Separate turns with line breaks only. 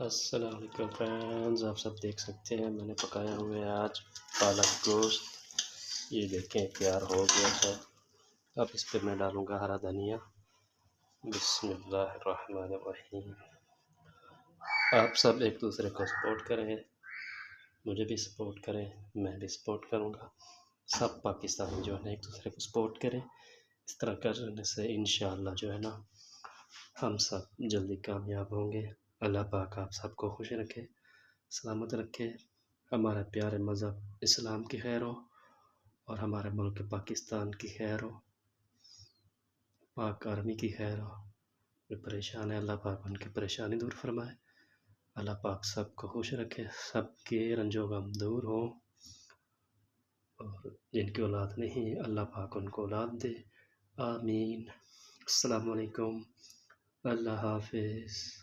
السلام علیکم فرینڈز، آپ سب دیکھ سکتے ہیں میں نے پکایا ہوئے ہے آج پالک گوشت. یہ دیکھیں تیار ہو گیا ہے. اب اس پہ میں ڈالوں گا ہرا دھنیا. بسم اللہ الرحمن الرحیم. آپ سب ایک دوسرے کو سپورٹ کریں، مجھے بھی سپورٹ کریں، میں بھی سپورٹ کروں گا. سب پاکستانی جو ہے نا ایک دوسرے کو سپورٹ کریں. اس طرح کرنے سے انشاءاللہ جو ہے نا ہم سب جلدی کامیاب ہوں گے. اللہ پاک آپ سب کو خوش رکھے، سلامت رکھے. ہمارا پیارے مذہب اسلام کی خیر ہو اور ہمارے ملک پاکستان کی خیر ہو، پاک آرمی کی خیر ہو. جو پریشان ہے اللہ پاک ان کی پریشانی دور فرمائے. اللہ پاک سب کو خوش رکھے، سب کے رنج و غم دور ہوں، اور جن کی اولاد نہیں اللہ پاک ان کو اولاد دے. آمین. السلام علیکم. اللہ حافظ.